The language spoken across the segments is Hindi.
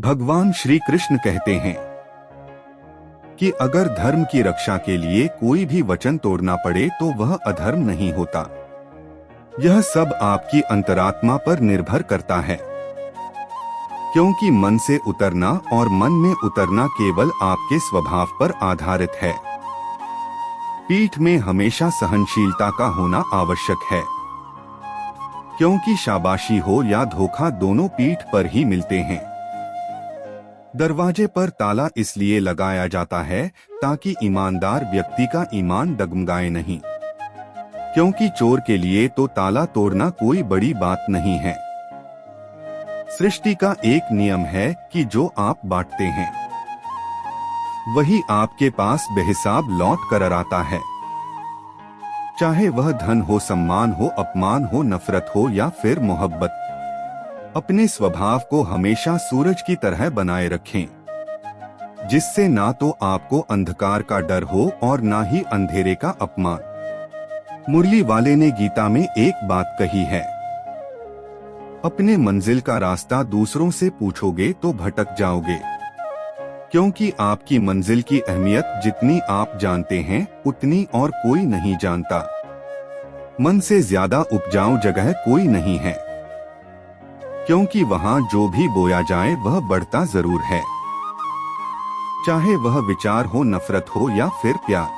भगवान श्री कृष्ण कहते हैं कि अगर धर्म की रक्षा के लिए कोई भी वचन तोड़ना पड़े तो वह अधर्म नहीं होता। यह सब आपकी अंतरात्मा पर निर्भर करता है, क्योंकि मन से उतरना और मन में उतरना केवल आपके स्वभाव पर आधारित है। पीठ में हमेशा सहनशीलता का होना आवश्यक है, क्योंकि शाबाशी हो या धोखा दोनों पीठ पर ही मिलते हैं। दरवाजे पर ताला इसलिए लगाया जाता है ताकि ईमानदार व्यक्ति का ईमान डगमगाए नहीं, क्योंकि चोर के लिए तो ताला तोड़ना कोई बड़ी बात नहीं है। सृष्टि का एक नियम है कि जो आप बांटते हैं वही आपके पास बेहिसाब लौट कर आता है, चाहे वह धन हो, सम्मान हो, अपमान हो, नफरत हो या फिर मोहब्बत। अपने स्वभाव को हमेशा सूरज की तरह बनाए रखें, जिससे ना तो आपको अंधकार का डर हो और ना ही अंधेरे का अपमान। मुरली वाले ने गीता में एक बात कही है, अपने मंजिल का रास्ता दूसरों से पूछोगे तो भटक जाओगे, क्योंकि आपकी मंजिल की अहमियत जितनी आप जानते हैं उतनी और कोई नहीं जानता। मन से ज्यादा उपजाऊ जगह कोई नहीं है, क्योंकि वहाँ जो भी बोया जाए वह बढ़ता जरूर है, चाहे वह विचार हो, नफरत हो या फिर प्यार।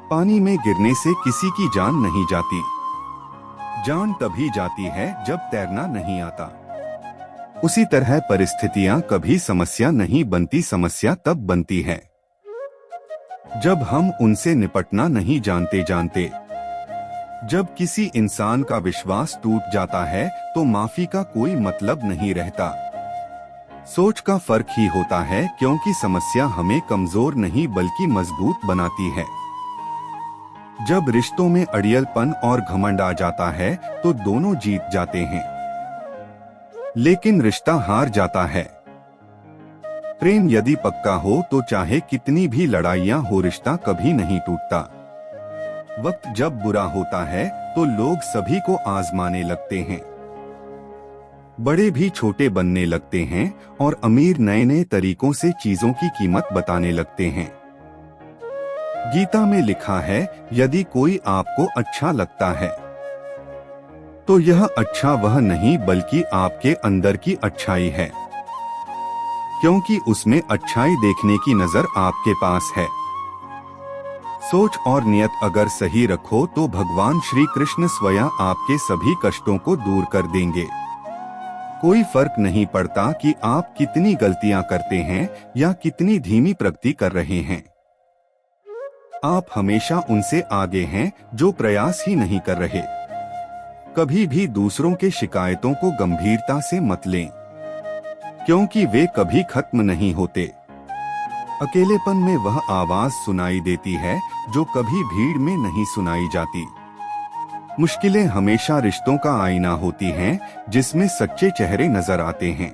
पानी में गिरने से किसी की जान नहीं जाती, जान तभी जाती है जब तैरना नहीं आता। उसी तरह परिस्थितियां कभी समस्या नहीं बनती, समस्या तब बनती है जब हम उनसे निपटना नहीं जानते। जब किसी इंसान का विश्वास टूट जाता है तो माफी का कोई मतलब नहीं रहता। सोच का फर्क ही होता है, क्योंकि समस्या हमें कमजोर नहीं बल्कि मजबूत बनाती है। जब रिश्तों में अड़ियलपन और घमंड आ जाता है तो दोनों जीत जाते हैं, लेकिन रिश्ता हार जाता है। प्रेम यदि पक्का हो तो चाहे कितनी भी लड़ाइयां हो रिश्ता कभी नहीं टूटता। वक्त जब बुरा होता है तो लोग सभी को आजमाने लगते हैं, बड़े भी छोटे बनने लगते हैं और अमीर नए नए तरीकों से चीजों की कीमत बताने लगते हैं। गीता में लिखा है, यदि कोई आपको अच्छा लगता है तो यह अच्छा वह नहीं बल्कि आपके अंदर की अच्छाई है, क्योंकि उसमें अच्छाई देखने की नजर आपके पास है। सोच और नियत अगर सही रखो तो भगवान श्री कृष्ण स्वयं आपके सभी कष्टों को दूर कर देंगे। कोई फर्क नहीं पड़ता कि आप कितनी गलतियां करते हैं या कितनी धीमी प्रगति कर रहे हैं। आप हमेशा उनसे आगे हैं जो प्रयास ही नहीं कर रहे। कभी भी दूसरों के शिकायतों को गंभीरता से मत लें, क्योंकि वे कभी खत्म नहीं होते। अकेलेपन में वह आवाज सुनाई देती है जो कभी भीड़ में नहीं सुनाई जाती। मुश्किलें हमेशा रिश्तों का आईना होती हैं, जिसमें सच्चे चेहरे नजर आते हैं।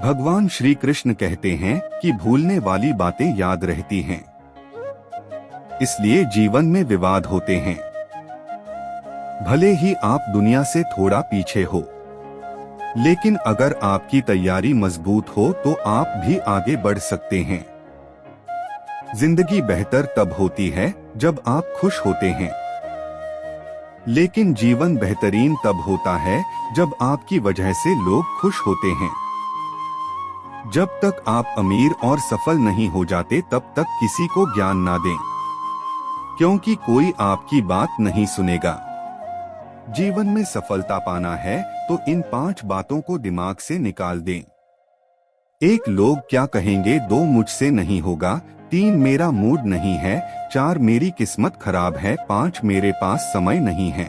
भगवान श्री कृष्ण कहते हैं कि भूलने वाली बातें याद रहती हैं, इसलिए जीवन में विवाद होते हैं। भले ही आप दुनिया से थोड़ा पीछे हो, लेकिन अगर आपकी तैयारी मजबूत हो तो आप भी आगे बढ़ सकते हैं। जिंदगी बेहतर तब होती है जब आप खुश होते हैं, लेकिन जीवन बेहतरीन तब होता है जब आपकी वजह से लोग खुश होते हैं। जब तक आप अमीर और सफल नहीं हो जाते तब तक किसी को ज्ञान ना दें, क्योंकि कोई आपकी बात नहीं सुनेगा। जीवन में सफलता पाना है तो इन 5 बातों को दिमाग से निकाल दें। 1 लोग क्या कहेंगे, 2 मुझसे नहीं होगा, 3 मेरा मूड नहीं है, 4 मेरी किस्मत खराब है, 5 मेरे पास समय नहीं है।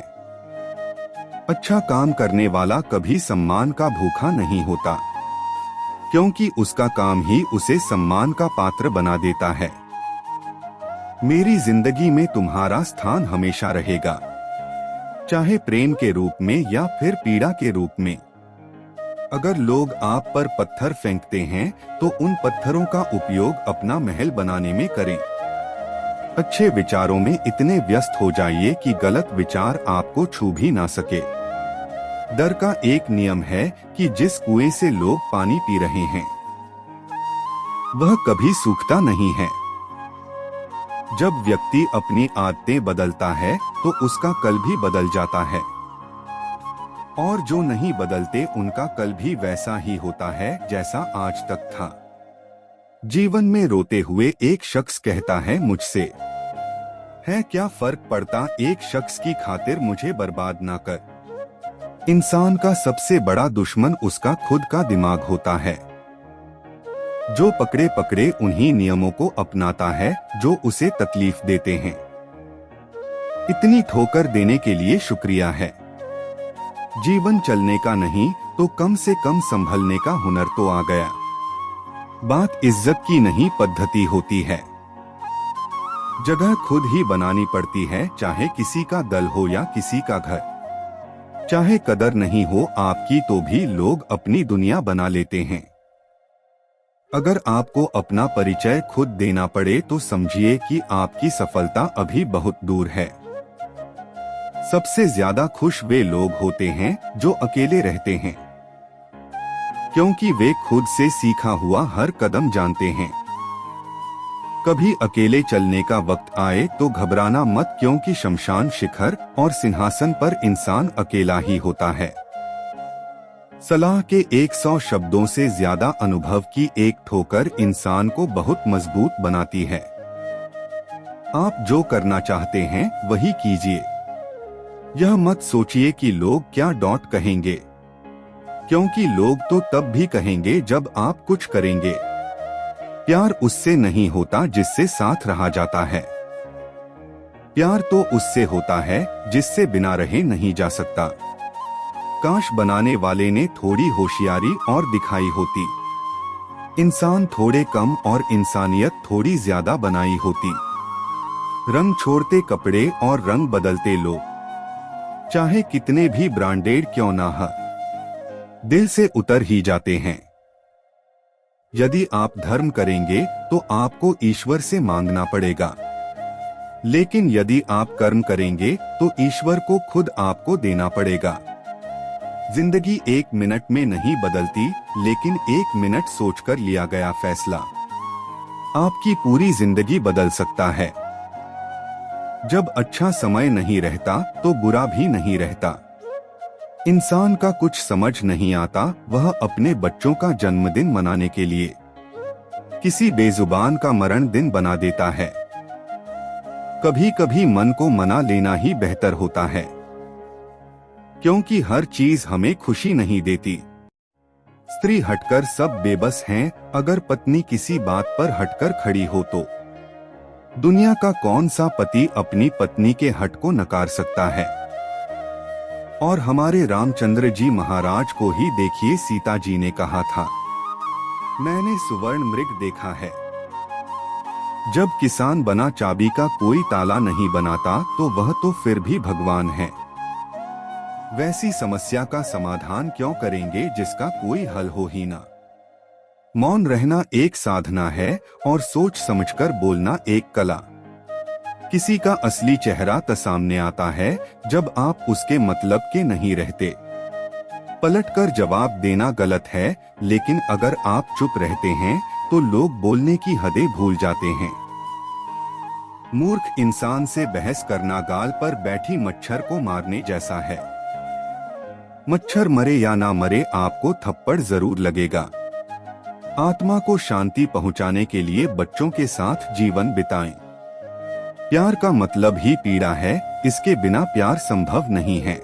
अच्छा काम करने वाला कभी सम्मान का भूखा नहीं होता, क्योंकि उसका काम ही उसे सम्मान का पात्र बना देता है। मेरी जिंदगी में तुम्हारा स्थान हमेशा रहेगा, चाहे प्रेम के रूप में या फिर पीड़ा के रूप में। अगर लोग आप पर पत्थर फेंकते हैं तो उन पत्थरों का उपयोग अपना महल बनाने में करें। अच्छे विचारों में इतने व्यस्त हो जाइए कि गलत विचार आपको छू भी ना सके। डर का एक नियम है कि जिस कुएं से लोग पानी पी रहे हैं वह कभी सूखता नहीं है। जब व्यक्ति अपनी आदतें बदलता है तो उसका कल भी बदल जाता है, और जो नहीं बदलते उनका कल भी वैसा ही होता है जैसा आज तक था। जीवन में रोते हुए एक शख्स कहता है मुझसे, है क्या फर्क पड़ता एक शख्स की खातिर मुझे बर्बाद ना कर। इंसान का सबसे बड़ा दुश्मन उसका खुद का दिमाग होता है, जो पकड़े पकड़े उन्हीं नियमों को अपनाता है जो उसे तकलीफ देते हैं। इतनी ठोकर देने के लिए शुक्रिया है। जीवन चलने का नहीं तो कम से कम संभलने का हुनर तो आ गया। बात इज्जत की नहीं पद्धति होती है। जगह खुद ही बनानी पड़ती है, चाहे किसी का दल हो या किसी का घर। चाहे कदर नहीं हो आपकी तो भी लोग अपनी दुनिया बना लेते हैं। अगर आपको अपना परिचय खुद देना पड़े तो समझिए कि आपकी सफलता अभी बहुत दूर है। सबसे ज्यादा खुश वे लोग होते हैं जो अकेले रहते हैं, क्योंकि वे खुद से सीखा हुआ हर कदम जानते हैं। कभी अकेले चलने का वक्त आए तो घबराना मत, क्योंकि शमशान शिखर और सिंहासन पर इंसान अकेला ही होता है। सलाह के 100 शब्दों से ज्यादा अनुभव की एक ठोकर इंसान को बहुत मजबूत बनाती है। आप जो करना चाहते हैं वही कीजिए। यह मत सोचिए कि लोग क्या कहेंगे, क्योंकि लोग तो तब भी कहेंगे जब आप कुछ करेंगे। प्यार उससे नहीं होता जिससे साथ रहा जाता है। प्यार तो उससे होता है जिससे बिना रहे नहीं जा सकता। काश बनाने वाले ने थोड़ी होशियारी और दिखाई होती, इंसान थोड़े कम और इंसानियत थोड़ी ज्यादा बनाई होती। रंग छोड़ते कपड़े और रंग बदलते लोग, चाहे कितने भी ब्रांडेड क्यों ना हो, दिल से उतर ही जाते हैं। यदि आप धर्म करेंगे तो आपको ईश्वर से मांगना पड़ेगा, लेकिन यदि आप कर्म करेंगे तो ईश्वर को खुद आपको देना पड़ेगा। जिंदगी 1 मिनट में नहीं बदलती, लेकिन 1 मिनट सोचकर लिया गया फैसला आपकी पूरी जिंदगी बदल सकता है। जब अच्छा समय नहीं रहता तो बुरा भी नहीं रहता। इंसान का कुछ समझ नहीं आता, वह अपने बच्चों का जन्मदिन मनाने के लिए किसी बेजुबान का मरण दिन बना देता है। कभी कभी मन को मना लेना ही बेहतर होता है, क्योंकि हर चीज हमें खुशी नहीं देती। स्त्री हटकर सब बेबस हैं, अगर पत्नी किसी बात पर हटकर खड़ी हो तो दुनिया का कौन सा पति अपनी पत्नी के हट को नकार सकता है। और हमारे रामचंद्र जी महाराज को ही देखिए, सीता जी ने कहा था, मैंने सुवर्ण मृग देखा है। जब किसान बना चाबी का कोई ताला नहीं बनाता तो वह तो फिर भी भगवान है। वैसी समस्या का समाधान क्यों करेंगे जिसका कोई हल हो ही ना। मौन रहना एक साधना है और सोच समझकर बोलना एक कला। किसी का असली चेहरा तो सामने आता है जब आप उसके मतलब के नहीं रहते। पलटकर जवाब देना गलत है, लेकिन अगर आप चुप रहते हैं तो लोग बोलने की हदें भूल जाते हैं। मूर्ख इंसान से बहस करना गाल पर बैठी मच्छर को मारने जैसा है। मच्छर मरे या ना मरे आपको थप्पड़ जरूर लगेगा। आत्मा को शांति पहुंचाने के लिए बच्चों के साथ जीवन बिताएं। प्यार का मतलब ही पीड़ा है, इसके बिना प्यार संभव नहीं है।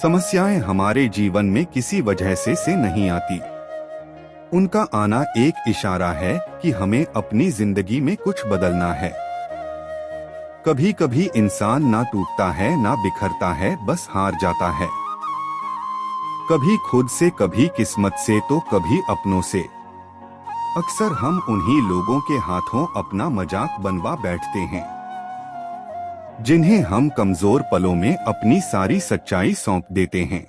समस्याएं हमारे जीवन में किसी वजह से नहीं आती। उनका आना एक इशारा है कि हमें अपनी जिंदगी में कुछ बदलना है। कभी कभी इंसान ना टूटता है ना बिखरता है, बस हार जाता है। कभी खुद से, कभी किस्मत से तो कभी अपनों से। अक्सर हम उन्हीं लोगों के हाथों अपना मजाक बनवा बैठते हैं, जिन्हें हम कमजोर पलों में अपनी सारी सच्चाई सौंप देते हैं।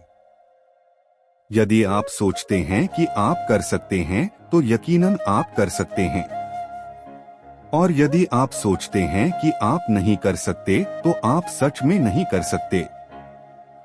यदि आप सोचते हैं कि आप कर सकते हैं तो यकीनन आप कर सकते हैं, और यदि आप सोचते हैं कि आप नहीं कर सकते तो आप सच में नहीं कर सकते।